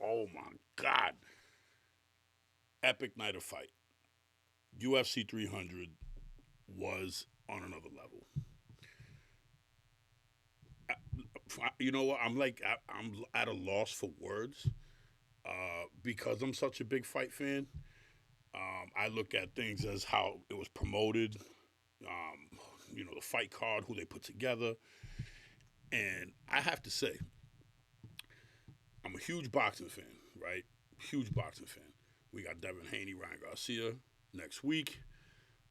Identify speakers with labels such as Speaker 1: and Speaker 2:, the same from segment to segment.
Speaker 1: Oh my God. Epic night of fight. UFC 300 was on another level. You know what? I'm at a loss for words because I'm such a big fight fan. I look at things as how it was promoted, the fight card, who they put together. And I have to say, I'm a huge boxing fan, right? Huge boxing fan. We got Devin Haney, Ryan Garcia next week.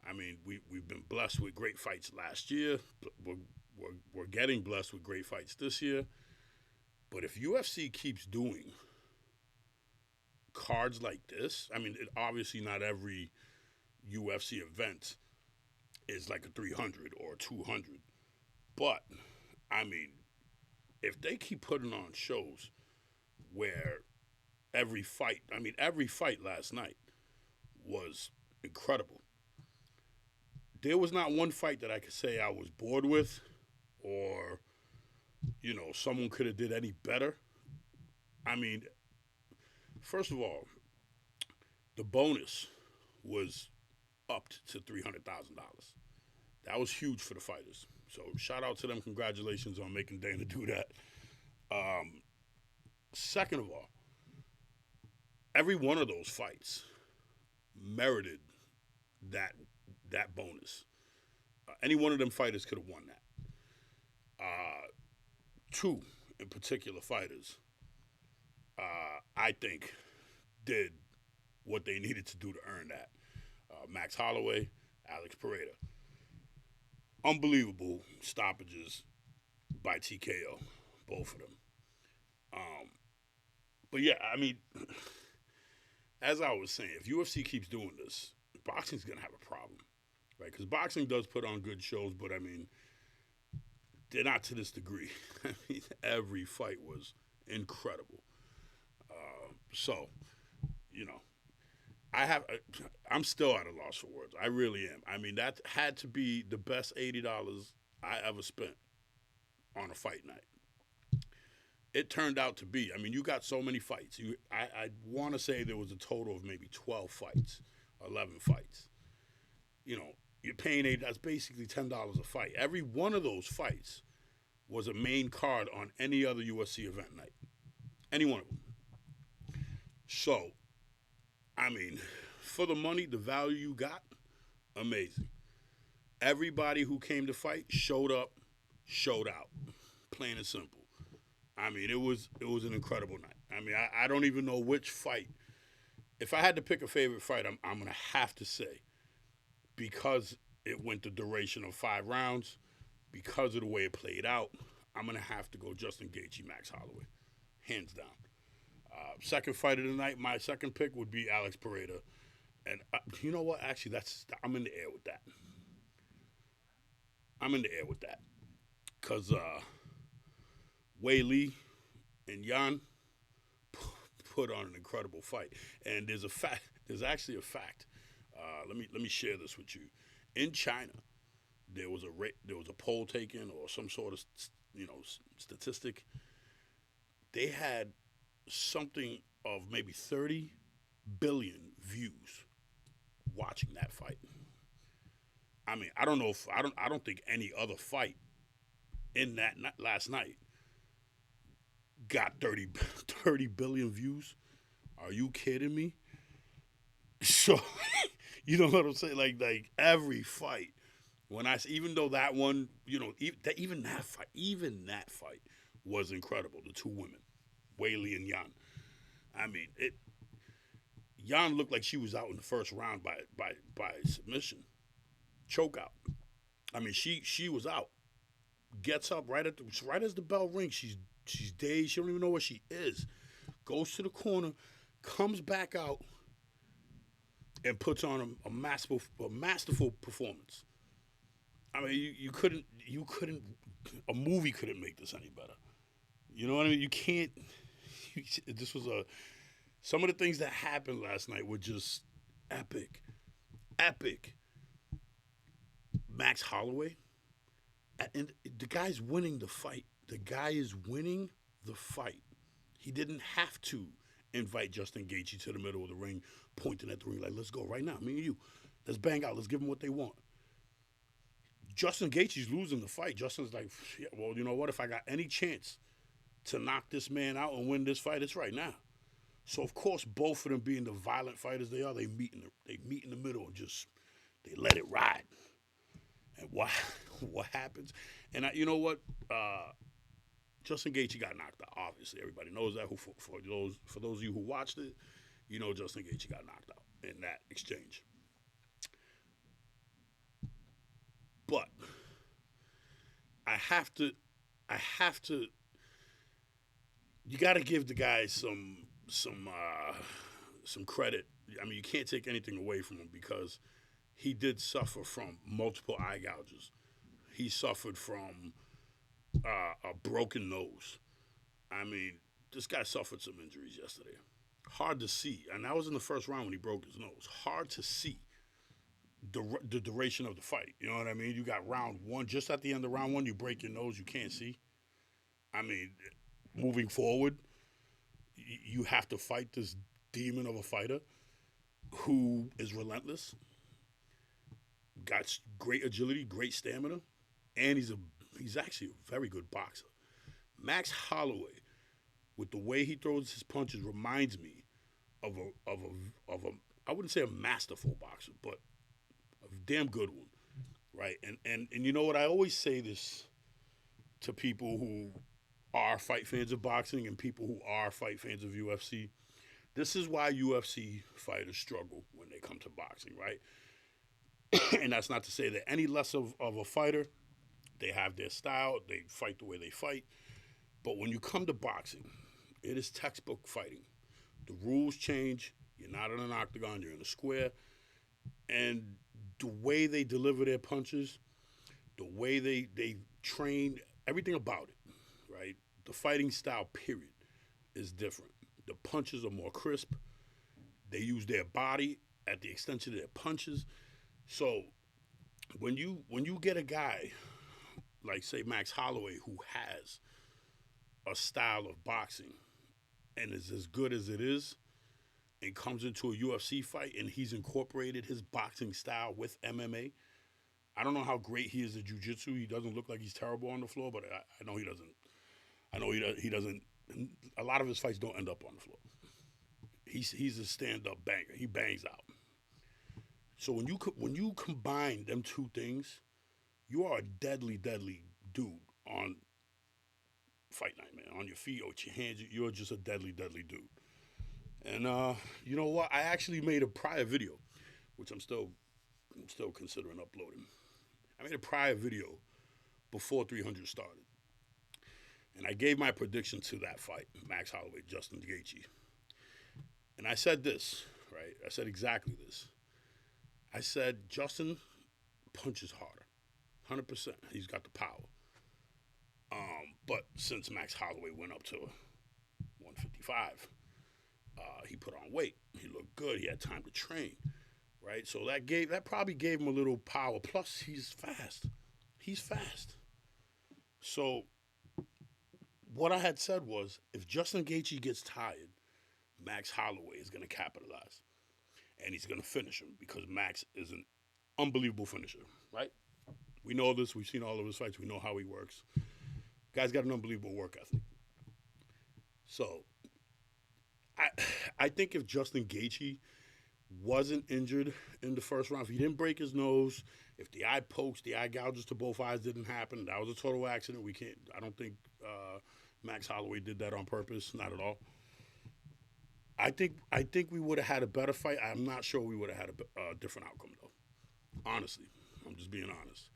Speaker 1: I mean, we've been blessed with great fights last year. We're getting blessed with great fights this year. But if UFC keeps doing cards like this, I mean, obviously not every UFC event is like a 300 or a 200. But, I mean, if they keep putting on shows where every fight last night was incredible. There was not one fight that I could say I was bored with or, someone could have did any better. I mean, first of all, the bonus was upped to $300,000. That was huge for the fighters. So shout out to them. Congratulations on making Dana do that. Second of all, every one of those fights merited that bonus. Any one of them fighters could have won that. Two in particular fighters, I think, did what they needed to do to earn that. Max Holloway, Alex Pereira. Unbelievable stoppages by TKO, both of them. But yeah, I mean, as I was saying, if UFC keeps doing this, boxing's gonna have a problem, right? Because boxing does put on good shows, but I mean, they're not to this degree. I mean, every fight was incredible. So, you know, I'm still at a loss for words. I really am. I mean, that had to be the best $80 I ever spent on a fight night. It turned out to be. I mean, you got so many fights. I want to say there was a total of maybe 12 fights, 11 fights. You're paying that's basically $10 a fight. Every one of those fights was a main card on any other UFC event night. Any one of them. So, I mean, for the money, the value you got, amazing. Everybody who came to fight showed up, showed out. Plain and simple. I mean, it was an incredible night. I mean, I don't even know which fight. If I had to pick a favorite fight, I'm going to have to say, because it went the duration of 5 rounds, because of the way it played out, I'm going to have to go Justin Gaethje, Max Holloway. Hands down. Second fight of the night, my second pick would be Alex Pereira. And you know what? Actually, I'm in the air with that. Because Wei Lee and Yan put on an incredible fight. And there's actually a fact. Let me share this with you. In China, there was a poll taken or some sort of statistic. They had something of maybe 30 billion views watching that fight. I mean, I don't think any other fight in that last night got 30 billion views. Are you kidding me? So, you know what I'm saying? Like every fight, even though that one, even that fight was incredible. The two women, Wei Li and Yan. I mean, Yan looked like she was out in the first round by submission, choke out. I mean, she was out. Gets up right as the bell rings. She's dazed. She don't even know where she is. Goes to the corner, comes back out, and puts on a masterful performance. I mean, you couldn't. A movie couldn't make this any better. You know what I mean? You can't. This was some of the things that happened last night were just epic. Max Holloway, and the guy's winning the fight. The guy is winning the fight. He didn't have to invite Justin Gaethje to the middle of the ring, pointing at the ring like, let's go right now, me and you. Let's bang out. Let's give them what they want. Justin Gaethje's losing the fight. Justin's like, yeah, well, you know what? If I got any chance to knock this man out and win this fight, it's right now. So, of course, both of them being the violent fighters they are, they meet in the middle and just, they let it ride. And what happens? And you know what? Justin Gaethje got knocked out. Obviously, everybody knows that. For those of you who watched it, you know Justin Gaethje got knocked out in that exchange. But I have to. You got to give the guy some credit. I mean, you can't take anything away from him because he did suffer from multiple eye gouges. He suffered from a broken nose. I mean, this guy suffered some injuries yesterday. Hard to see, and that was in the first round when he broke his nose. Hard to see the duration of the fight. You know what I mean? You got round one. Just at the end of round one, you break your nose. You can't see. I mean, moving forward, you have to fight this demon of a fighter who is relentless, got great agility, great stamina, and he's actually a very good boxer. Max Holloway, with the way he throws his punches, reminds me of a I wouldn't say a masterful boxer, but a damn good one, right? And you know what? I always say this to people who are fight fans of boxing and people who are fight fans of UFC. This is why UFC fighters struggle when they come to boxing, right? And that's not to say that any less of a fighter. They have their style. They fight the way they fight. But when you come to boxing, it is textbook fighting. The rules change. You're not in an octagon. You're in a square. And the way they deliver their punches, the way they train, everything about it, right? The fighting style, period, is different. The punches are more crisp. They use their body at the extension of their punches. So when you get a guy like, say, Max Holloway, who has a style of boxing and is as good as it is, and comes into a UFC fight and he's incorporated his boxing style with MMA. I don't know how great he is at jiu-jitsu. He doesn't look like he's terrible on the floor, but I know he doesn't. I know he doesn't. A lot of his fights don't end up on the floor. He's a stand-up banger. He bangs out. So when you combine them two things, you are a deadly, deadly dude on fight night, man. On your feet or with your hands, you're just a deadly, deadly dude. And you know what? I actually made a prior video, which I'm still considering uploading. I made a prior video before 300 started. And I gave my prediction to that fight, Max Holloway, Justin Gaethje. And I said this, right? I said exactly this. I said Justin punches harder, 100%. He's got the power. But since Max Holloway went up to 155, he put on weight. He looked good. He had time to train, right? So that probably gave him a little power. Plus, he's fast. He's fast. So what I had said was, if Justin Gaethje gets tired, Max Holloway is going to capitalize. And he's going to finish him because Max is an unbelievable finisher, right? We know this. We've seen all of his fights. We know how he works. Guy's got an unbelievable work ethic. So I think if Justin Gaethje wasn't injured in the first round, if he didn't break his nose, if the eye pokes, the eye gouges to both eyes didn't happen, that was a total accident. I don't think Max Holloway did that on purpose, not at all. I think we would have had a better fight. I'm not sure we would have had a different outcome, though. Honestly, I'm just being honest.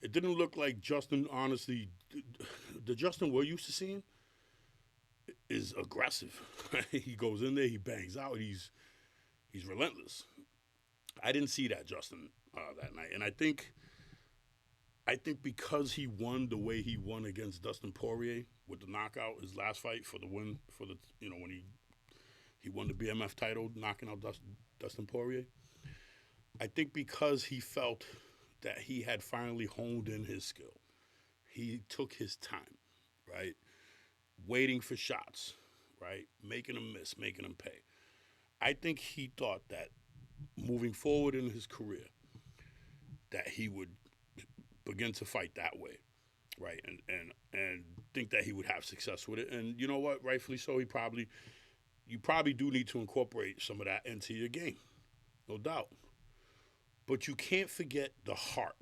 Speaker 1: It didn't look like Justin, honestly, the Justin we're used to seeing is aggressive. He goes in there, he bangs out, he's relentless. I didn't see that Justin that night, and I think because he won the way he won against Dustin Poirier with the knockout, his last fight for the win, when he won the BMF title, knocking out Dustin Poirier. I think because he felt that he had finally honed in his skill, he took his time, right? Waiting for shots, right? Making him miss, making him pay. I think he thought that moving forward in his career, that he would begin to fight that way, right? And think that he would have success with it. And you know what? Rightfully so. You probably do need to incorporate some of that into your game, no doubt. But you can't forget the heart,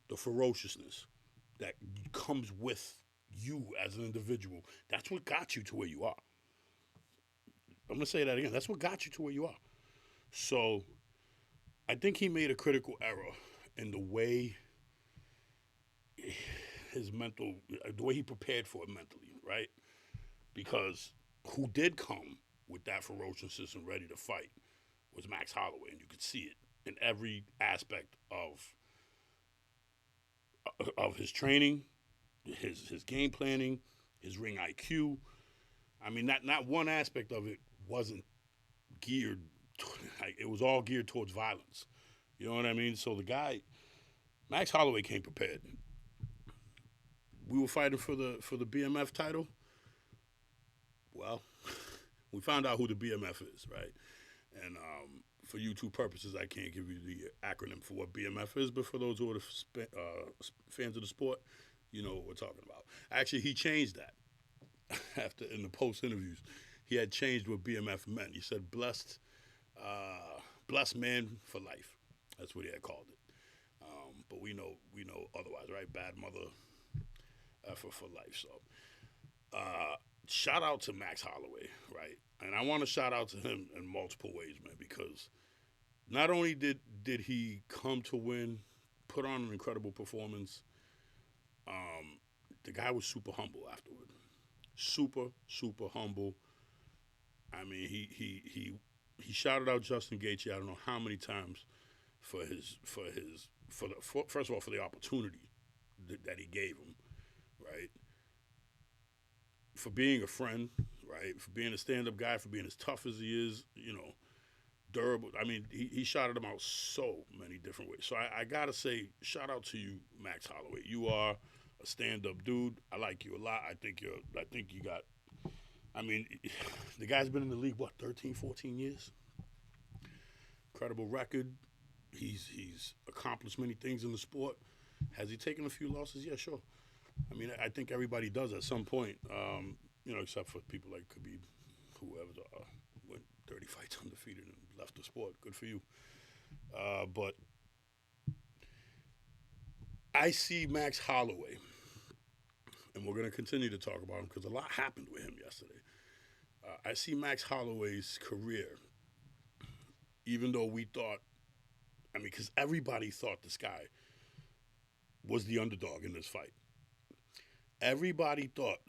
Speaker 1: the ferociousness that comes with you as an individual. That's what got you to where you are. I'm gonna say that again. That's what got you to where you are. So I think he made a critical error in the way the way he prepared for it mentally, right? Because who did come with that ferociousness and ready to fight was Max Holloway, and you could see it in every aspect of his training, his game planning, his ring IQ. I mean, not one aspect of it wasn't geared. Like, it was all geared towards violence. You know what I mean? So the guy, Max Holloway, came prepared. We were fighting for the BMF title. Well, we found out who the BMF is, right? And for YouTube purposes, I can't give you the acronym for what BMF is, but for those who are the fans of the sport, you know what we're talking about. Actually, he changed that after in the post interviews. He had changed what BMF meant. He said blessed man for life. That's what he had called it. But we know otherwise, right? Bad mother effort for life. So shout out to Max Holloway, right? And I want to shout out to him in multiple ways, man, because not only did he come to win, put on an incredible performance, the guy was super humble afterward. Super, super humble. I mean, he shouted out Justin Gaethje, I don't know how many times, first of all, for the opportunity that he gave him, right? For being a friend, right? For being a stand-up guy, for being as tough as he is, durable. I mean, he shouted him out so many different ways. So I gotta say, shout out to you, Max Holloway. You are a stand-up dude. I like you a lot. I think you got. I mean, the guy's been in the league, 13, 14 years? Incredible record. He's accomplished many things in the sport. Has he taken a few losses? Yeah, sure. I mean, I think everybody does at some point, except for people like Khabib, whoever went 30 fights undefeated and left the sport. Good for you. But I see Max Holloway, and we're going to continue to talk about him because a lot happened with him yesterday. I see Max Holloway's career, even though we thought, because everybody thought this guy was the underdog in this fight. Everybody thought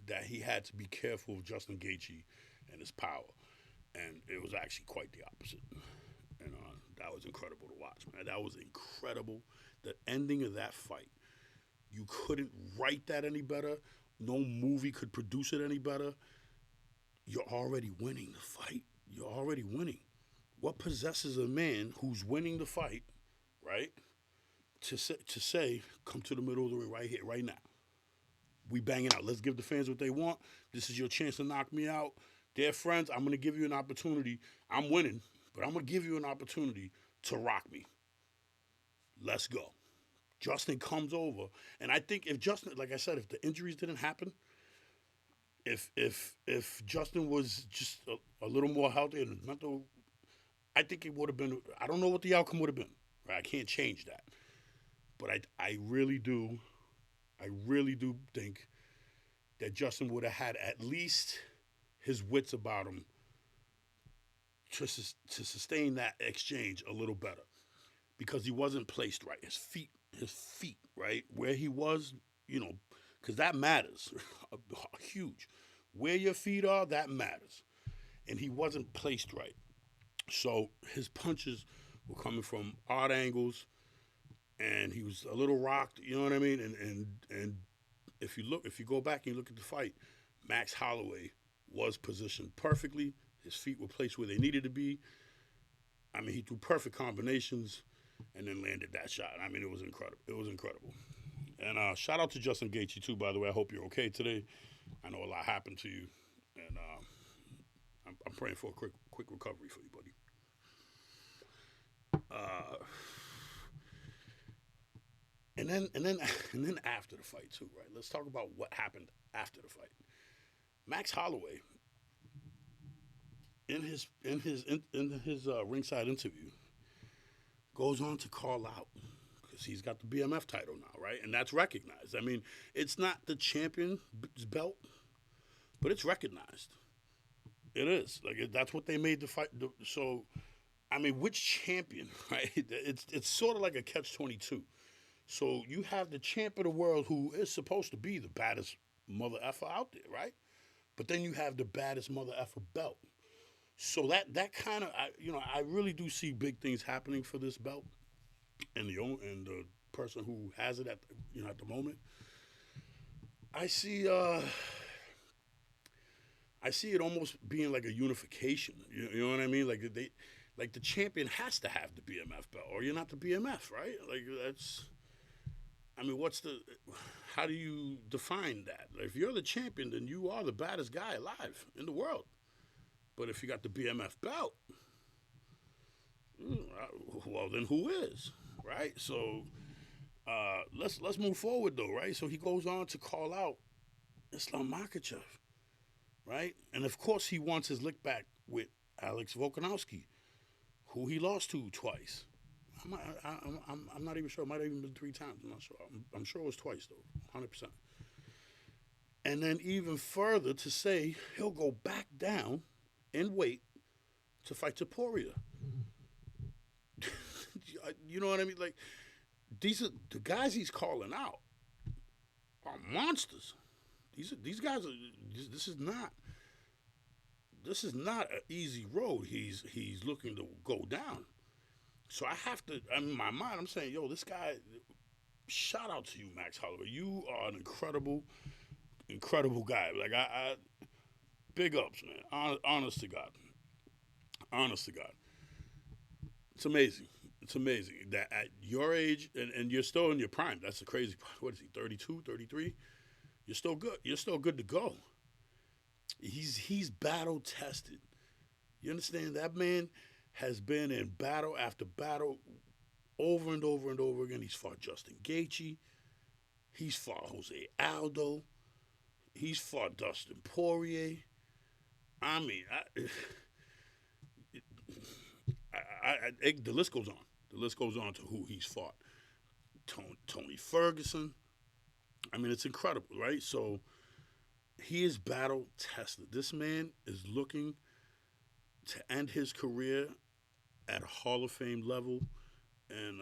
Speaker 1: that he had to be careful of Justin Gaethje and his power, and it was actually quite the opposite. And that was incredible to watch, man. That was incredible. The ending of that fight, you couldn't write that any better. No movie could produce it any better. You're already winning the fight. You're already winning. What possesses a man who's winning the fight, right, to say, come to the middle of the ring right here, right now. We banging out. Let's give the fans what they want. This is your chance to knock me out. They're friends. I'm going to give you an opportunity. I'm winning, but I'm going to give you an opportunity to rock me. Let's go. Justin comes over. And I think if Justin, like I said, if the injuries didn't happen, if Justin was just a little more healthy and mental, I think it would have been, I don't know what the outcome would have been. Right? I can't change that. But I really do think that Justin would have had at least his wits about him to sustain that exchange a little better, because he wasn't placed right. His feet, right? Where he was, because that matters. Huge. Where your feet are, that matters. And he wasn't placed right. So his punches were coming from odd angles, and he was a little rocked, you know what I mean? And if you go back and you look at the fight, Max Holloway was positioned perfectly. His feet were placed where they needed to be. I mean, he threw perfect combinations and then landed that shot. I mean, it was incredible. It was incredible. And shout out to Justin Gaethje too, by the way. I hope you're okay today. I know a lot happened to you, and I'm praying for a quick recovery for you, buddy. Uh, and then and then and then after the fight too, right? Let's talk about what happened after the fight. Max Holloway, in his ringside interview, goes on to call out because he's got the BMF title now, right? And that's recognized. I mean, it's not the champion's belt, but it's recognized. It is like that's what they made the fight. So, I mean, which champion, right? It's sort of like a catch-22. So you have the champ of the world who is supposed to be the baddest mother effer out there, right? But then you have the baddest mother effer belt. So that kind of I really do see big things happening for this belt and the person who has it at the moment. I see I see it almost being like a unification. You know what I mean? Like the champion has to have the BMF belt, or you're not the BMF, right? Like that's. I mean, how do you define that? If you're the champion, then you are the baddest guy alive in the world. But if you got the BMF belt, well, then who is, right? So let's move forward though, right? So he goes on to call out Islam Makhachev, right? And of course, he wants his lick back with Alex Volkanovski, who he lost to twice. I'm not even sure. It might have even been 3 times. I'm not sure. I'm sure it was twice, though, 100%. And then even further to say he'll go back down in weight to fight Topuria. You know what I mean? Like, these are the guys he's calling out are monsters. These guys are. This is not an easy road. He's looking to go down. So I have to. In my mind, I'm saying, yo, this guy. Shout out to you, Max Holloway. You are an incredible guy. Like I big ups, man. Honest to God. Honest to God. It's amazing. It's amazing that at your age, and you're still in your prime. That's the crazy part. What is he, 32, 33? You're still good. You're still good to go. He's battle tested. You understand? That man has been in battle after battle over and over and over again. He's fought Justin Gaethje. He's fought Jose Aldo. He's fought Dustin Poirier. I mean, the list goes on. The list goes on to who he's fought. Tony Ferguson. I mean, it's incredible, right? So he is battle tested. This man is looking to end his career at a Hall of Fame level and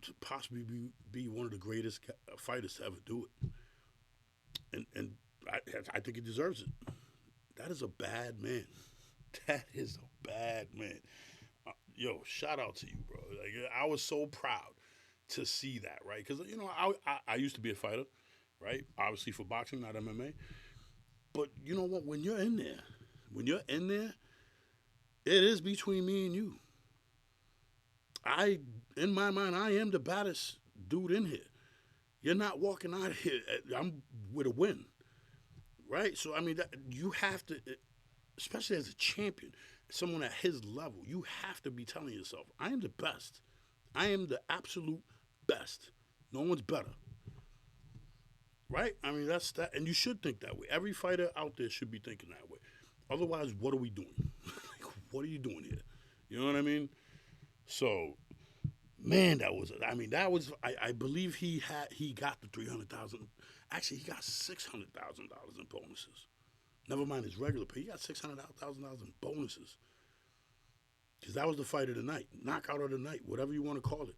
Speaker 1: to possibly be one of the greatest fighters to ever do it. And I think he deserves it. That is a bad man. That is a bad man. Yo, shout out to you, bro. Like, I was so proud to see that, right? Because, I used to be a fighter, right? Obviously for boxing, not MMA. But you know what? When you're in there, it is between me and you. In my mind, I am the baddest dude in here. You're not walking out of here. I'm with a win, right? So, I mean, you have to, especially as a champion, someone at his level, you have to be telling yourself, I am the best. I am the absolute best. No one's better. Right? I mean, that's that. And you should think that way. Every fighter out there should be thinking that way. Otherwise, what are we doing? What are you doing here? You know what I mean? So, man, I believe he got the $300,000. Actually, he got $600,000 in bonuses. Never mind his regular pay. He got $600,000 in bonuses. Because that was the fight of the night. Knockout of the night. Whatever you want to call it.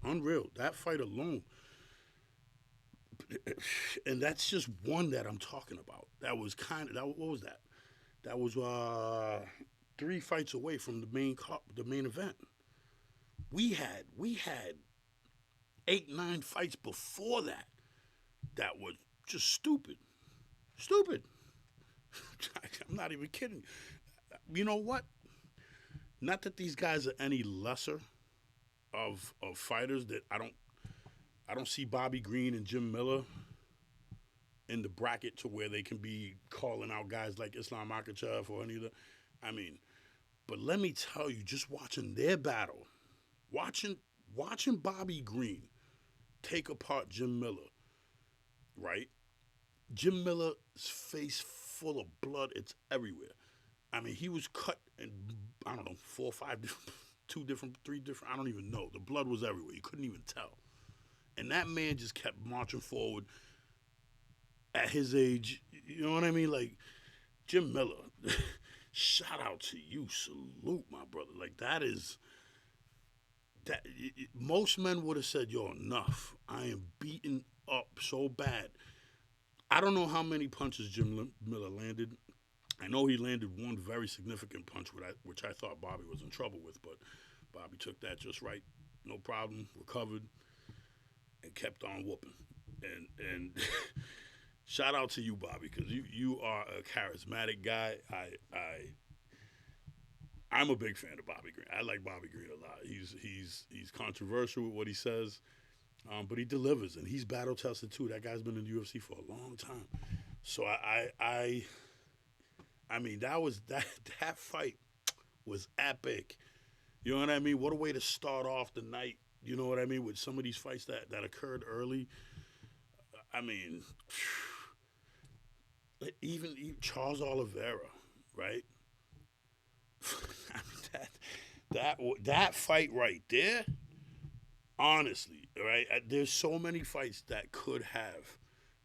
Speaker 1: Unreal. That fight alone. And that's just one that I'm talking about. What was that? That was 3 fights away from the main event. We had 8, 9 fights before that were just stupid. Stupid. I'm not even kidding. You know what? Not that these guys are any lesser of fighters. That I don't see Bobby Green and Jim Miller in the bracket to where they can be calling out guys like Islam Makhachev or any of the. I mean, but let me tell you, just watching their battle, watching Bobby Green take apart Jim Miller, right? Jim Miller's face full of blood, it's everywhere. I mean, he was cut in, I don't know, 4 or 5 different, 3 different, I don't even know. The blood was everywhere. You couldn't even tell. And that man just kept marching forward at his age. You know what I mean? Like, Jim Miller, shout out to you. Salute, my brother. Like, that is, most men would have said, yo, enough. I am beaten up so bad. I don't know how many punches Jim Miller landed. I know he landed one very significant punch, which I thought Bobby was in trouble with, but Bobby took that just right, no problem, recovered, and kept on whooping. And shout out to you, Bobby, because you are a charismatic guy. I'm a big fan of Bobby Green. I like Bobby Green a lot. He's controversial with what he says, but he delivers, and he's battle tested too. That guy's been in the UFC for a long time. So I mean, that fight was epic. You know what I mean? What a way to start off the night. You know what I mean? With some of these fights that occurred early. I mean, even Charles Oliveira, right? I mean, that fight right there. Honestly, right? There's so many fights that could have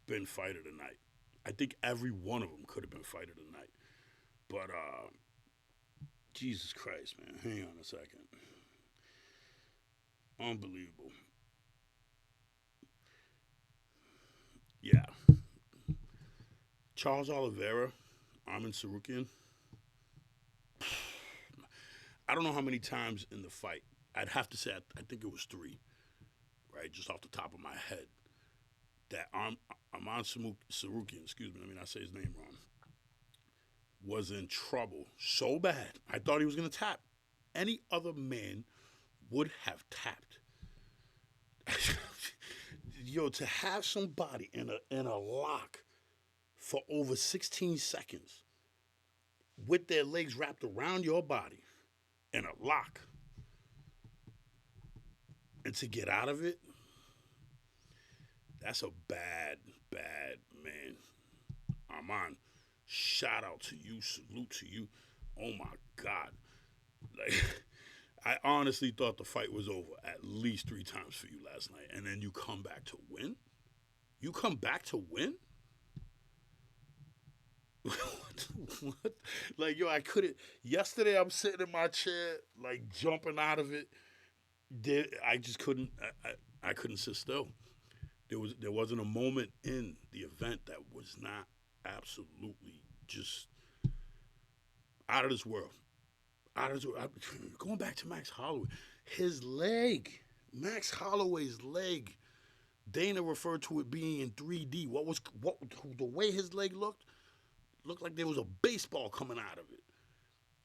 Speaker 1: been fight of the night. I think every one of them could have been fight of the night. But Jesus Christ, man. Hang on a second. Unbelievable. Yeah. Charles Oliveira, Armin Sarukian. I don't know how many times in the fight. I'd have to say I think it was 3, right? Just off the top of my head. That Arman Sarukian, excuse me, I say his name wrong, was in trouble so bad. I thought he was going to tap. Any other man would have tapped. Yo, to have somebody in a lock for over 16 seconds with their legs wrapped around your body in a lock, and to get out of it, that's a bad man. Arman, shout out to you, salute to you. Oh my God. Like, I honestly thought the fight was over at least 3 times for you last night, and then you come back to win? You come back to win? What? Like, yo, I couldn't. Yesterday, I'm sitting in my chair, like, jumping out of it. I just couldn't. I couldn't sit still. There wasn't a moment in the event that was not absolutely just out of this world. Out of this world. Going back to Max Holloway, his leg, Max Holloway's leg. Dana referred to it being in 3D. What the way his leg looked like there was a baseball coming out of it.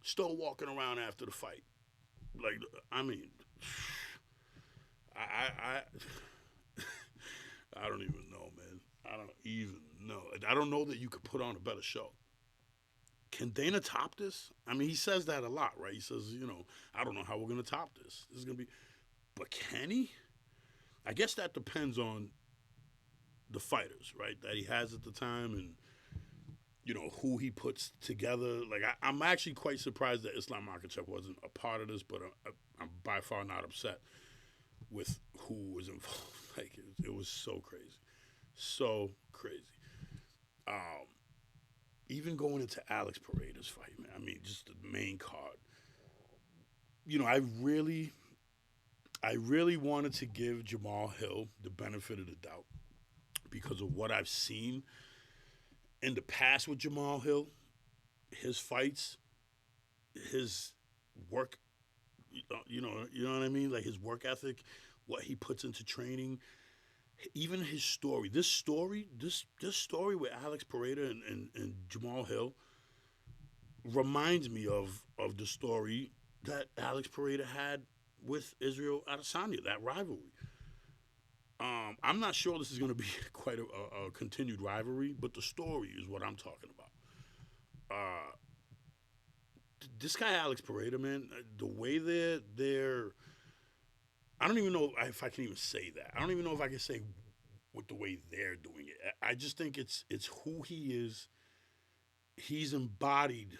Speaker 1: Still walking around after the fight. Like, I mean, I don't even know, man. I don't even know. I don't know that you could put on a better show. Can Dana top this? I mean, he says that a lot, right? He says, I don't know how we're going to top this. This is going to be... But can he? I guess that depends on the fighters, right, that he has at the time and, who he puts together. Like, I'm actually quite surprised that Islam Makhachev wasn't a part of this, but I'm by far not upset with who was involved. Like, it was so crazy. So crazy. Even going into Alex Pereira's fight, man, I mean, just the main card. I really wanted to give Jamahalhill the benefit of the doubt because of what I've seen in the past with Jamahalhill, his fights, his work, you know what I mean? Like his work ethic, what he puts into training, even his story. This story with Alex Pereira and Jamahalhill reminds me of the story that Alex Pereira had with Israel Adesanya, that rivalry. I'm not sure this is going to be quite a continued rivalry, but the story is what I'm talking about. Uh, this guy Alex Pereira, man, the way they're I don't even know if I can even say that. I don't even know if I can say with the way they're doing it. I just think it's who he is. He's embodied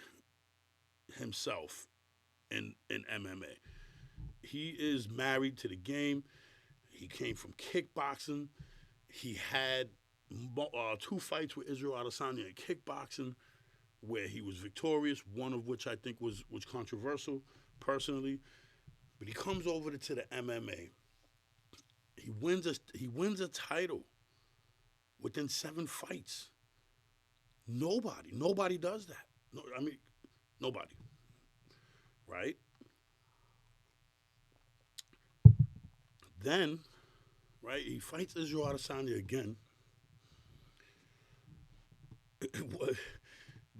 Speaker 1: himself in MMA. He is married to the game. He came from kickboxing. He had two fights with Israel Adesanya in kickboxing, where he was victorious. One of which I think was controversial, personally. But he comes over to the MMA. He wins a title within 7 fights. Nobody does that. No, I mean, nobody, right? Then, right, he fights Israel Adesanya again.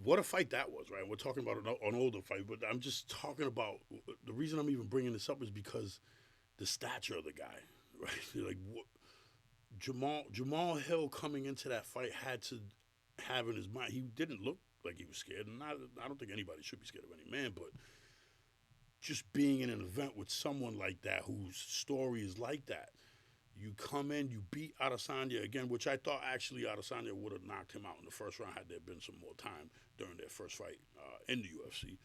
Speaker 1: What a fight that was, right? We're talking about an older fight, but I'm just talking about the reason I'm even bringing this up is because the stature of the guy, right? Like what, Jamahalhill coming into that fight had to have in his mind. He didn't look like he was scared, and I don't think anybody should be scared of any man, but just being in an event with someone like that whose story is like that. You come in, you beat Adesanya again, which I thought actually Adesanya would have knocked him out in the first round had there been some more time during their first fight in the UFC.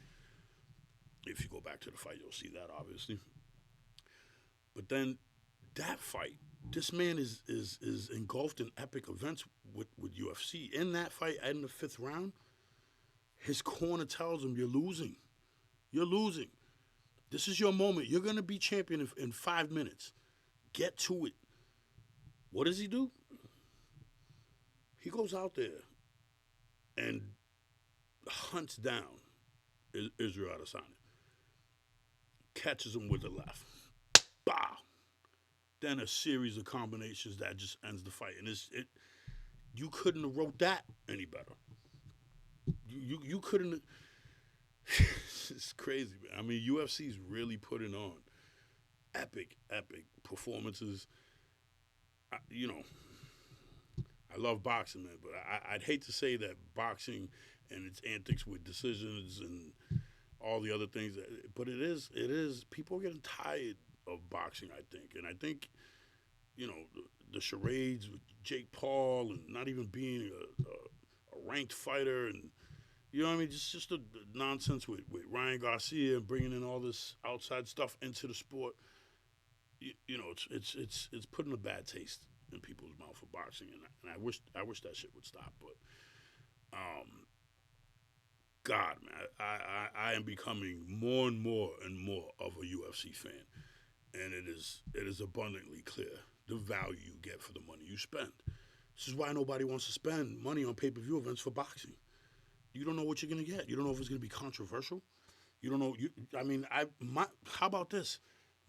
Speaker 1: If you go back to the fight, you'll see that obviously. But then that fight, this man is engulfed in epic events with UFC. In that fight, in the 5th round, his corner tells him, "You're losing. You're losing. This is your moment. You're gonna be champion in 5 minutes. Get to it." What does he do? He goes out there and hunts down Israel Adesanya, catches him with the left, bah. Then a series of combinations that just ends the fight, and you couldn't have wrote that any better. You couldn't. It's crazy, man. I mean, UFC's really putting on epic performances. I love boxing, man, but I'd hate to say that boxing and its antics with decisions and all the other things, but it is. People are getting tired of boxing, I think, and I think the charades with Jake Paul and not even being a ranked fighter, and you know what I mean, just the nonsense with Ryan Garcia and bringing in all this outside stuff into the sport. It's putting a bad taste in people's mouth for boxing, and I wish that shit would stop. But God, man, I am becoming more and more of a UFC fan, and it is abundantly clear the value you get for the money you spend. This is why nobody wants to spend money on pay-per-view events for boxing. You don't know what you're gonna get. You don't know if it's gonna be controversial. You don't know. How about this?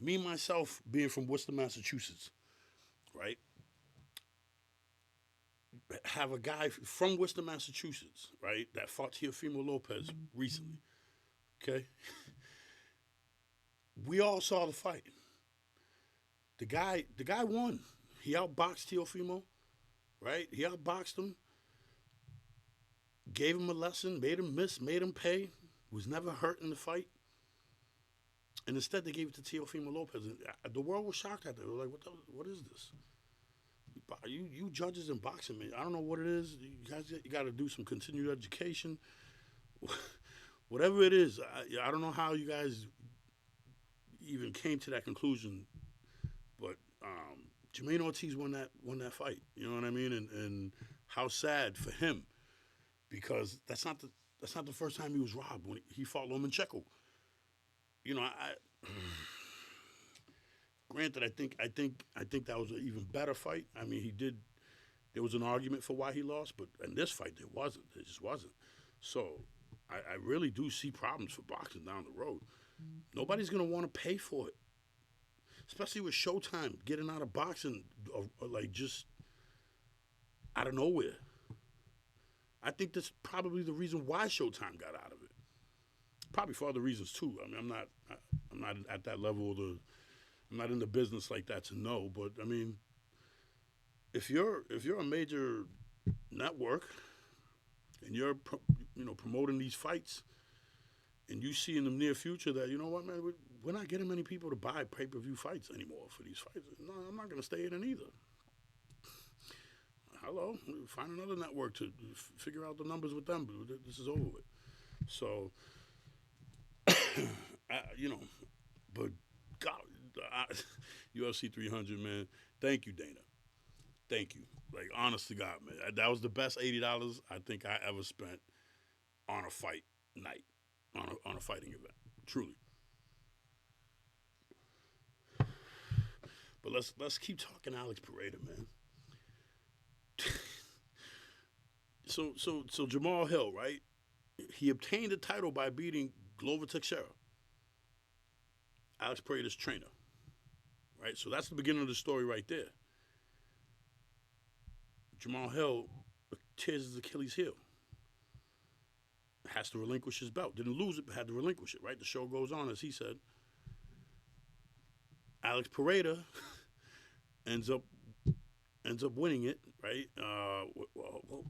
Speaker 1: Me myself being from Worcester, Massachusetts, right? Have a guy from Worcester, Massachusetts, right, that fought Teofimo Lopez recently. Okay, we all saw the fight. The guy won. He outboxed Teofimo, right? He outboxed him, gave him a lesson, made him miss, made him pay. Was never hurt in the fight. And instead, they gave it to Teofimo Lopez. And the world was shocked at that. They were like, what is this? You judges in boxing, man, I don't know what it is. You guys, you got to do some continued education. Whatever it is, I don't know how you guys even came to that conclusion. But Jermaine Ortiz won that fight. You know what I mean? And how sad for him, because that's not the first time he was robbed when he fought Lomachenko. Granted, I think that was an even better fight. I mean, there was an argument for why he lost, but in this fight, there wasn't. There just wasn't. So I really do see problems for boxing down the road. Nobody's going to want to pay for it, especially with Showtime getting out of boxing, like just out of nowhere. I think that's probably the reason why Showtime got out of it. Probably for other reasons too. I mean, I'm not at that level. I'm not in the business like that to know. But I mean, if you're a major network and you're promoting these fights, and you see in the near future that, you know what, man, we're not getting many people to buy pay-per-view fights anymore for these fights. No, I'm not going to stay in it either. Hello, find another network to figure out the numbers with them. This is over with. So, but God, UFC 300, man. Thank you, Dana. Thank you. Like, honest to God, man, that was the best $80 I think I ever spent on a fight night, on a fighting event. Truly. But let's keep talking Alex Pereira, man. So Jamahalhill, right? He obtained the title by beating Glover Teixeira, Alex Pereira's trainer, right? So that's the beginning of the story right there. Jamahalhill tears his Achilles heel, has to relinquish his belt. Didn't lose it, but had to relinquish it, right? The show goes on, as he said. Alex Pereira ends up winning it, right? Well,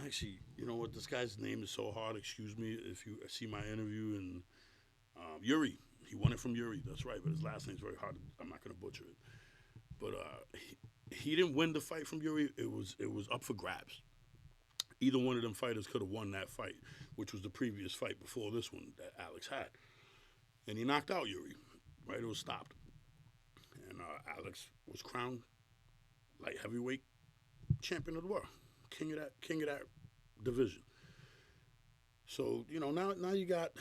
Speaker 1: actually, you know what? This guy's name is so hard. Excuse me if you see my interview. And Yuri, he won it from Yuri. That's right, but his last name's very hard. I'm not going to butcher it. But he didn't win the fight from Yuri. It was up for grabs. Either one of them fighters could have won that fight, which was the previous fight before this one that Alex had. And he knocked out Yuri, right? It was stopped. And Alex was crowned light heavyweight champion of the world, king of that division. So now you got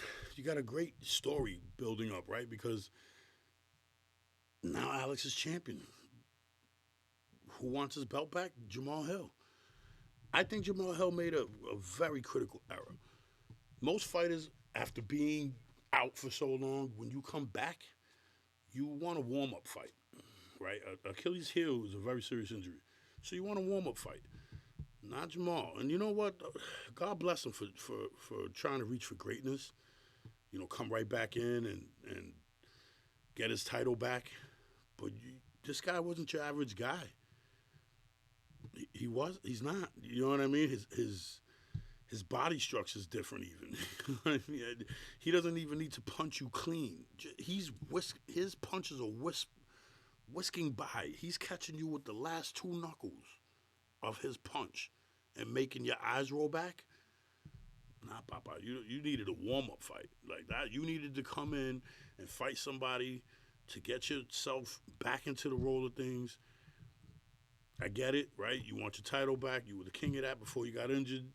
Speaker 1: a great story building up, right? Because now Alex is champion. Who wants his belt back? Jamahalhill. I think Jamahalhill made a very critical error. Most fighters, after being out for so long, when you come back, you want a warm-up fight, right? Achilles heel is a very serious injury. So you want a warm-up fight. Not Jamal. And you know what? God bless him for trying to reach for greatness. Come right back in and get his title back. But this guy wasn't your average guy. He's not. You know what I mean? His body structure is different even. He doesn't even need to punch you clean. His punches are whisking by. He's catching you with the last two knuckles of his punch and making your eyes roll back. Nah, Papa, you needed a warm-up fight like that. You needed to come in and fight somebody to get yourself back into the roll of things. I get it, right? You want your title back. You were the king of that before you got injured.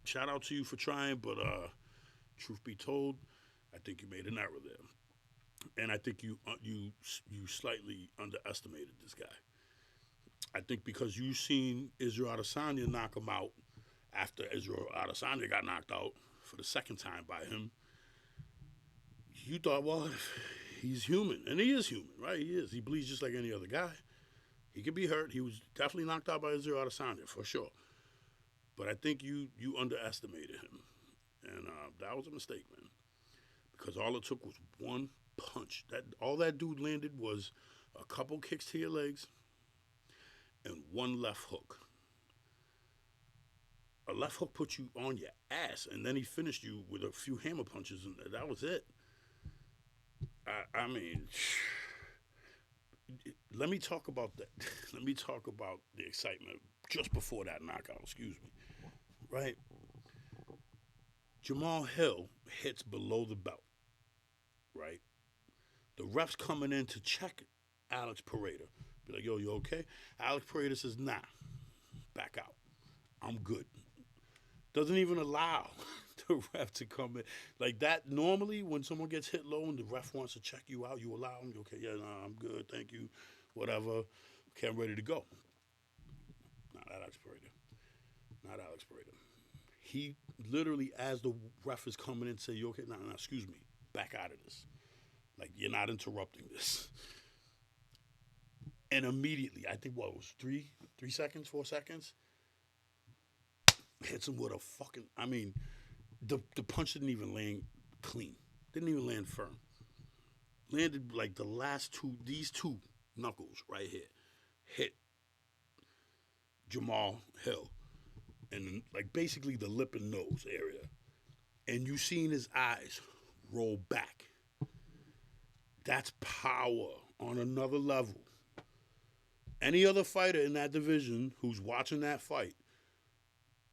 Speaker 1: Shout out to you for trying, but truth be told, I think you made an error there, and I think you slightly underestimated this guy. I think because you seen Israel Adesanya knock him out after Israel Adesanya got knocked out for the second time by him, you thought, well, he's human, and he is human, right? He is. He bleeds just like any other guy. He could be hurt. He was definitely knocked out by Israel Adesanya, for sure. But I think you underestimated him. And that was a mistake, man. Because all it took was one punch. All that dude landed was a couple kicks to your legs and one left hook. A left hook put you on your ass, and then he finished you with a few hammer punches, and that was it. I mean... Let me talk about that. Let me talk about the excitement just before that knockout, excuse me. Right? Jamahalhill hits below the belt. Right? The ref's coming in to check Alex Pereira. Be like, yo, you okay? Alex Pereira says, nah, back out. I'm good. Doesn't even allow the ref to come in. Like that, normally when someone gets hit low and the ref wants to check you out, you allow him. Okay, yeah, nah, I'm good, thank you, whatever. Okay, I'm ready to go. Not Alex Pereira. Not Alex Pereira. He literally, as the ref is coming in, say, you okay? Nah, excuse me. Back out of this. Like, you're not interrupting this. And immediately, I think, what, it was 4 seconds? Hits him with a fucking, I mean, the punch didn't even land clean. Didn't even land firm. Landed like the last these two knuckles right here. Hit Jamahalhill, and like basically the lip and nose area, and you seen his eyes roll back. That's power on another level. Any other fighter in that division who's watching that fight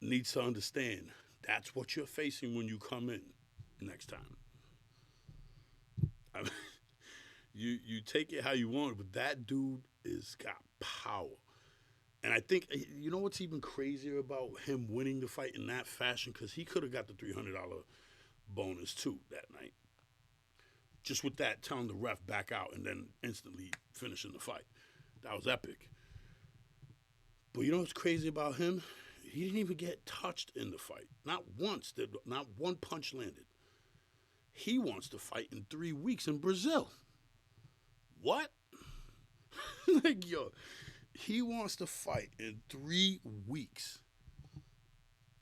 Speaker 1: needs to understand that's what you're facing when you come in next time. I mean, you take it how you want, but that dude is got power. And I think, you know what's even crazier about him winning the fight in that fashion? Because he could have got the $300 bonus too that night. Just with that, telling the ref back out and then instantly finishing the fight. That was epic. But you know what's crazy about him? He didn't even get touched in the fight. Not once. Not one punch landed. He wants to fight in 3 weeks in Brazil. What? Like, yo, he wants to fight in 3 weeks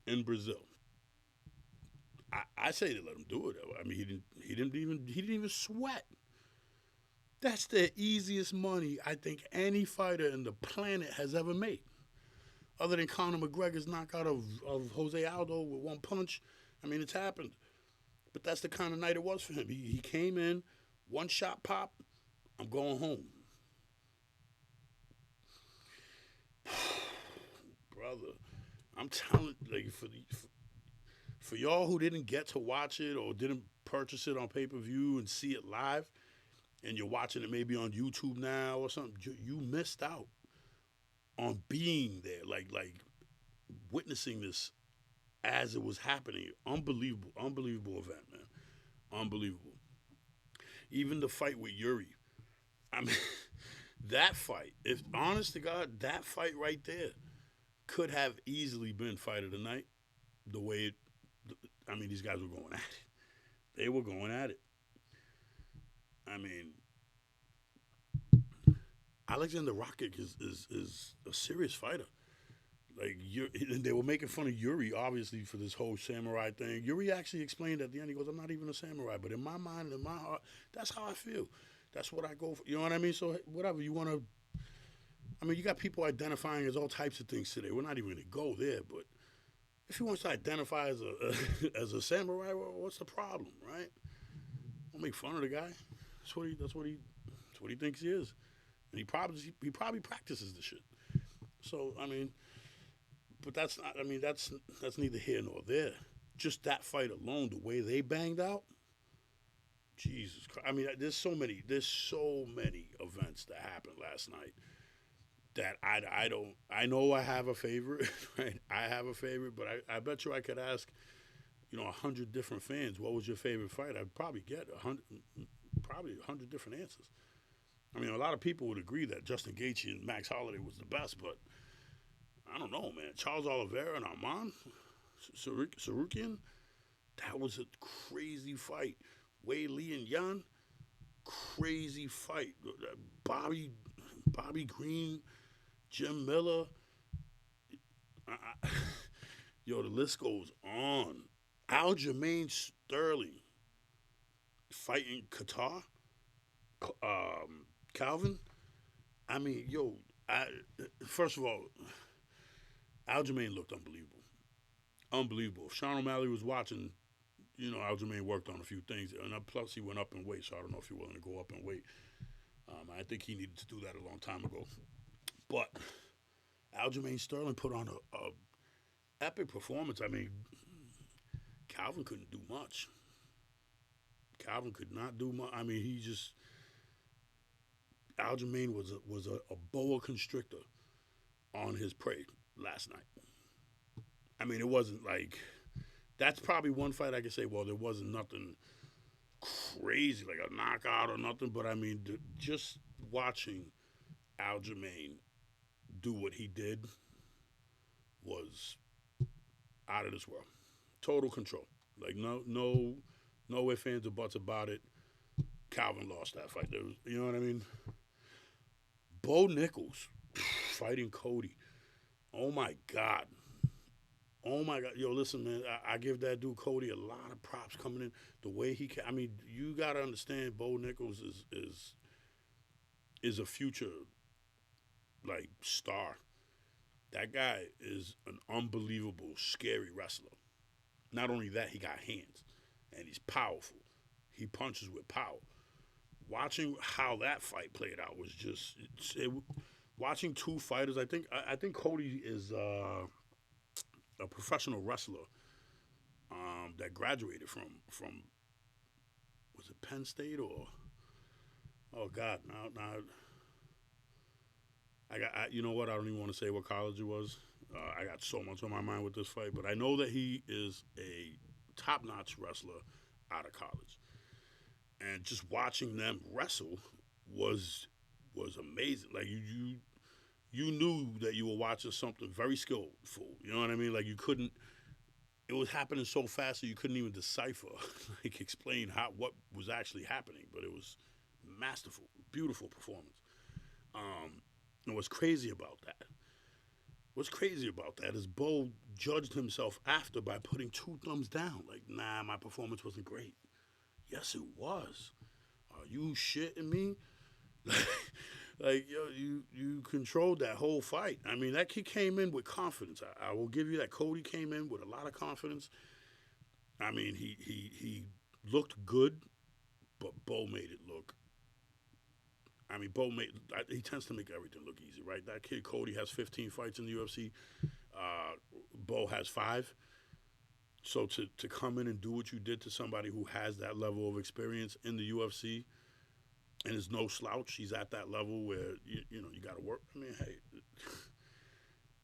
Speaker 1: in Brazil. I say to let him do it. I mean, he didn't even sweat. That's the easiest money I think any fighter in the planet has ever made. Other than Conor McGregor's knockout of Jose Aldo with one punch. I mean, it's happened. But that's the kind of night it was for him. He came in, one shot pop, I'm going home. Brother, I'm telling you, like, for y'all who didn't get to watch it or didn't purchase it on pay-per-view and see it live, and you're watching it maybe on YouTube now or something, you missed out on being there, like witnessing this as it was happening. Unbelievable event, man. Unbelievable. Even the fight with Yuri. I mean, that fight, if honest to God, that fight right there could have easily been fight of the night. The way these guys were going at it. They were going at it. I mean, Alexander Rakic is a serious fighter. Like, they were making fun of Yuri, obviously, for this whole samurai thing. Yuri actually explained at the end, he goes, I'm not even a samurai, but in my mind, in my heart, that's how I feel. That's what I go for. You know what I mean? So, whatever, you want to... I mean, you got people identifying as all types of things today. We're not even going to go there, but if he wants to identify as as a samurai, well, what's the problem, right? Don't make fun of the guy. That's what he thinks he is. And he probably practices the shit. So, I mean... But that's not, I mean, that's neither here nor there. Just that fight alone, the way they banged out, Jesus Christ. I mean, there's so many events that happened last night that I know I have a favorite, right? I have a favorite, but I bet you I could ask, 100 different fans, what was your favorite fight? I'd probably get 100 different answers. I mean, a lot of people would agree that Justin Gaethje and Max Holloway was the best, but I don't know, man. Charles Oliveira and Arman Sarukian, that was a crazy fight. Wei Lee and Yan, crazy fight. Bobby Green, Jim Miller. The list goes on. Aljamain Sterling fighting Qatar. Calvin. I mean, first of all, Aljamain looked unbelievable. Unbelievable. If Sean O'Malley was watching, Aljamain worked on a few things. And plus, he went up in weight, so I don't know if he's willing to go up in weight. I think he needed to do that a long time ago. But Aljamain Sterling put on a epic performance. I mean, Calvin couldn't do much. Calvin could not do much. I mean, Aljamain was a boa constrictor on his prey last night. I mean, it wasn't like... That's probably one fight I could say, well, there wasn't nothing crazy, like a knockout or nothing, but I mean, just watching Aljamain do what he did was out of this world. Total control. Like, no ifs, ands, or buts about it. Calvin lost that fight. You know what I mean? Bo Nichols fighting Cody. Oh, my God. Yo, listen, man, I give that dude Cody a lot of props coming in. The way he can. I mean, you got to understand Bo Nichols is a future, like, star That guy is an unbelievable, scary wrestler. Not only that, he got hands, and he's powerful. He punches with power. Watching how that fight played out was just watching two fighters. I think Cody is a professional wrestler that graduated from was it Penn State or oh God now you know what, I don't even want to say what college it was. I got so much on my mind with this fight, but I know that he is a top-notch wrestler out of college, and just watching them wrestle was amazing. Like you knew that you were watching something very skillful. You know what I mean? Like you couldn't. It was happening so fast that you couldn't even decipher, like explain what was actually happening. But it was masterful, beautiful performance. And what's crazy about that? What's crazy about that is Bo judged himself after by putting two thumbs down. Like, nah, my performance wasn't great. Yes, it was. Are you shitting me? Like, yo, you controlled that whole fight. I mean, that kid came in with confidence. I will give you that. Cody came in with a lot of confidence. I mean, he looked good, but Bo made it look. I mean, he tends to make everything look easy, right? That kid Cody has 15 fights in the UFC. Bo has 5. So to come in and do what you did to somebody who has that level of experience in the UFC and is no slouch, he's at that level where you got to work. I mean, hey,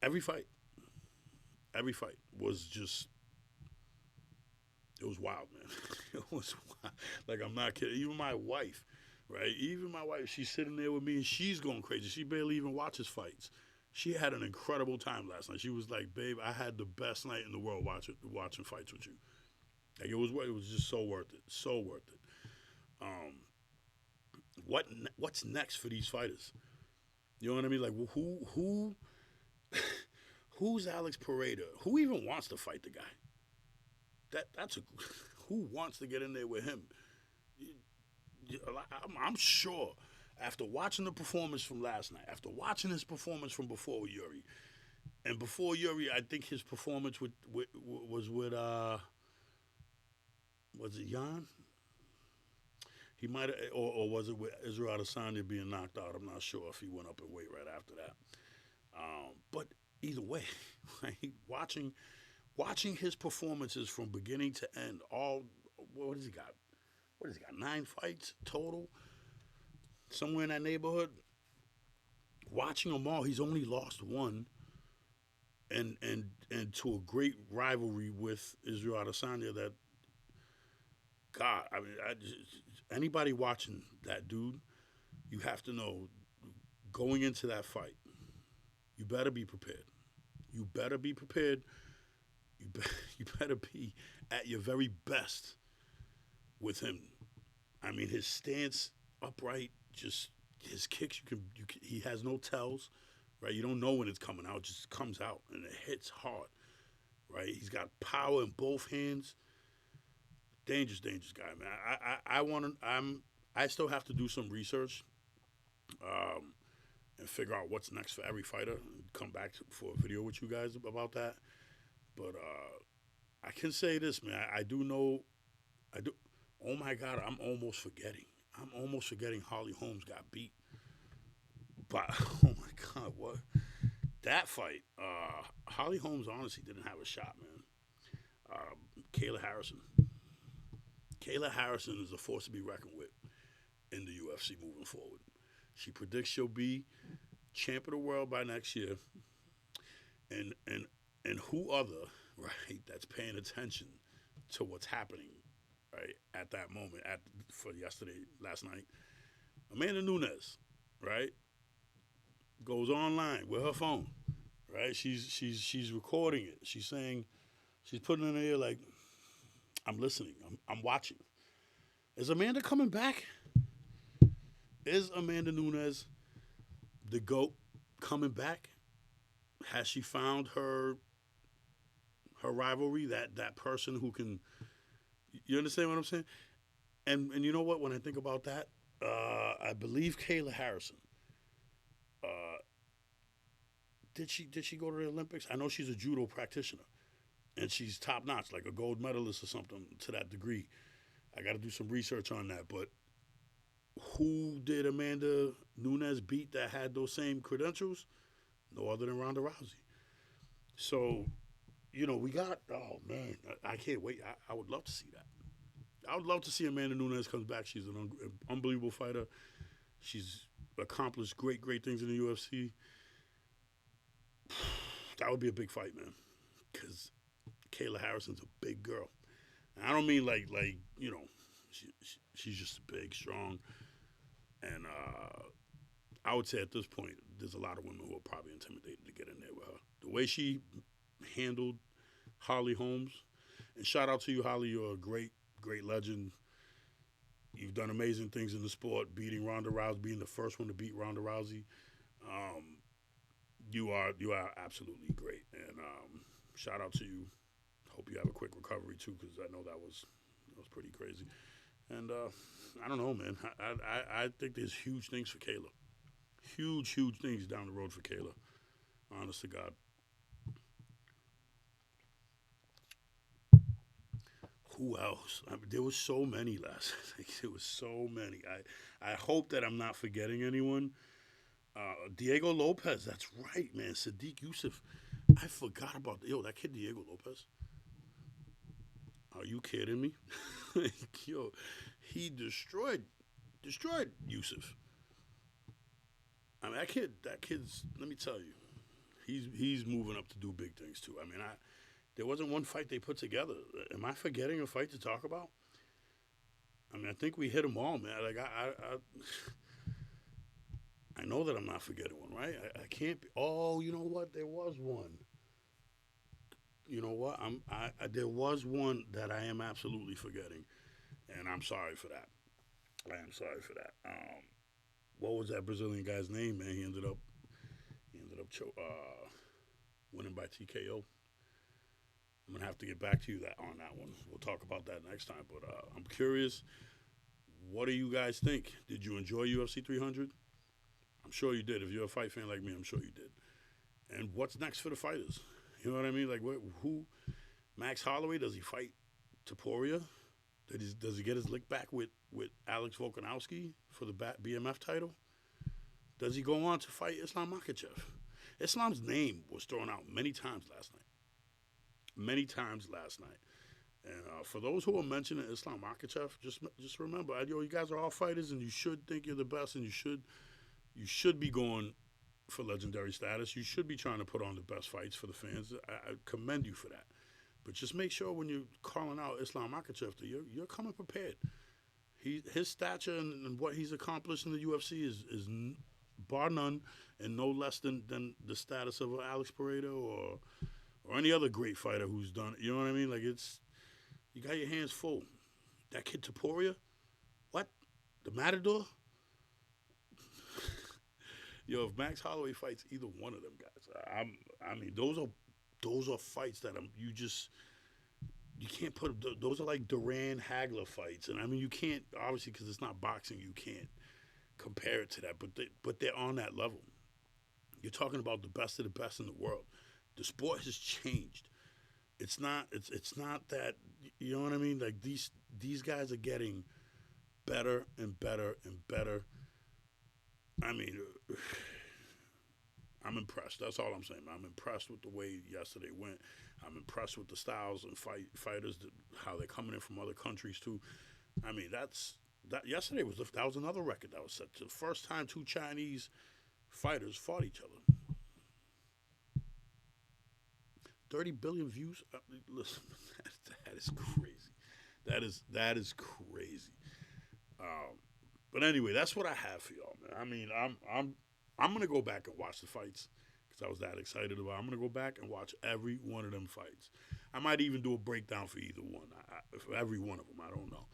Speaker 1: every fight was just, it was wild, man. It was wild. Like, I'm not kidding. Even my wife, right? Even my wife, she's sitting there with me and she's going crazy. She barely even watches fights. She had an incredible time last night. She was like, "Babe, I had the best night in the world watching fights with you." Like, it was just so worth it, so worth it. What's next for these fighters? You know what I mean? Like, who's Alex Pereira? Who even wants to fight the guy? Who wants to get in there with him? I'm sure after watching the performance from last night, after watching his performance from before Yuri, and before Yuri, I think his performance was with was it Jan? He might have, or was it with Israel Adesanya being knocked out? I'm not sure if he went up in weight right after that. But either way, right, watching his performances from beginning to end, what has he got? What has he got? 9 fights total, somewhere in that neighborhood. Watching them all, he's only lost 1, and to a great rivalry with Israel Adesanya. That, God, I mean, anybody watching that dude, you have to know, going into that fight, you better be prepared. You better be prepared. You better be at your very best with him. I mean, his stance upright, just his kicks. He has no tells, right? You don't know when it's coming out; it just comes out and it hits hard, right? He's got power in both hands. Dangerous guy, man. I still have to do some research, and figure out what's next for every fighter. And come back for a video with you guys about that. But I can say this, man. I do know. Oh my God, I'm almost forgetting Holly Holmes got beat. But oh my God, what that fight? Holly Holmes honestly didn't have a shot, man. Kayla Harrison is a force to be reckoned with in the UFC moving forward. She predicts she'll be champ of the world by next year, and who other, right, that's paying attention to what's happening, right, at that moment, last night. Amanda Nunes, right, goes online with her phone, right? She's recording it. She's saying, she's putting it in her ear like, I'm listening. I'm watching. Is Amanda coming back? Is Amanda Nunes the GOAT coming back? Has she found her rivalry, that person who can, you understand what I'm saying? And you know what, when I think about that, I believe Kayla Harrison did she go to the Olympics? I know she's a judo practitioner and she's top notch, like a gold medalist or something to that degree. I got to do some research on that. But who did Amanda Nunes beat that had those same credentials? No other than Ronda Rousey. So, we got, oh man, I can't wait. I would love to see that. I would love to see Amanda Nunes comes back. She's an unbelievable fighter. She's accomplished great things in the UFC. That would be a big fight, man. Because Kayla Harrison's a big girl. And I don't mean like she's just big, strong, and I would say at this point there's a lot of women who are probably intimidated to get in there with her. The way she handled Holly Holmes, and shout out to you, Holly. You're a great legend. You've done amazing things in the sport, beating Ronda Rousey, being the first one to beat Ronda Rousey. You are absolutely great, and shout out to you. Hope you have a quick recovery too, because I know that was pretty crazy. And I don't know, man. I think there's huge things for Kayla. Huge things down the road for Kayla. Honest to God. Who else? There was so many last night. There was so many. I hope that I'm not forgetting anyone. Diego Lopez, that's right, man. Sadiq Youssef. I forgot about that kid Diego Lopez. Are you kidding me? Yo, he destroyed Youssef. I mean, that kid's. Let me tell you, he's moving up to do big things too. I mean, there wasn't one fight they put together. Am I forgetting a fight to talk about? I mean, I think we hit them all, man. Like I know that I'm not forgetting one, right? I can't be. Oh, you know what? There was one. You know what? There was one that I am absolutely forgetting, and I'm sorry for that. I am sorry for that. What was that Brazilian guy's name, man? He ended up winning by TKO. I'm gonna have to get back to you on that one. We'll talk about that next time. But I'm curious. What do you guys think? Did you enjoy UFC 300? I'm sure you did. If you're a fight fan like me, I'm sure you did. And what's next for the fighters? You know what I mean? Like, who? Max Holloway, does he fight Topuria? Does he get his lick back with Alex Volkanovski for the BMF title? Does he go on to fight Islam Makhachev? Islam's name was thrown out many times last night. And for those who are mentioning Islam Makhachev, just remember, you guys are all fighters, and you should think you're the best, and you should be going for legendary status. You should be trying to put on the best fights for the fans. I commend you for that. But just make sure when you're calling out Islam Makhachev that you're coming prepared. His stature and what he's accomplished in the UFC is bar none, and no less than the status of Alex Pereira or any other great fighter who's done it. You know what I mean? Like, you got your hands full. That kid Topuria, what? The Matador? Yo, if Max Holloway fights either one of them guys, I mean, those are fights that you can't put. Those are like Duran Hagler fights, and I mean, you can't, obviously, because it's not boxing, you can't compare it to that. But they're on that level. You're talking about the best of the best in the world. The sport has changed. It's not that, you know what I mean? Like, these guys are getting better and better and better. I mean, I'm impressed. That's all I'm saying. I'm impressed with the way yesterday went. I'm impressed with the styles and fighters, how they're coming in from other countries too. I mean, that yesterday that was another record that was set. The first time two Chinese fighters fought each other. 30 billion views. Listen, that is crazy. That is crazy. But anyway, that's what I have for y'all, man. I mean, I'm gonna go back and watch the fights because I was that excited about it. I'm gonna go back and watch every one of them fights. I might even do a breakdown for either one, for every one of them. I don't know.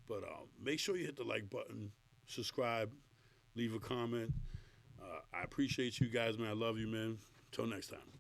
Speaker 1: But make sure you hit the like button, subscribe, leave a comment. I appreciate you guys, man. I love you, man. Until next time.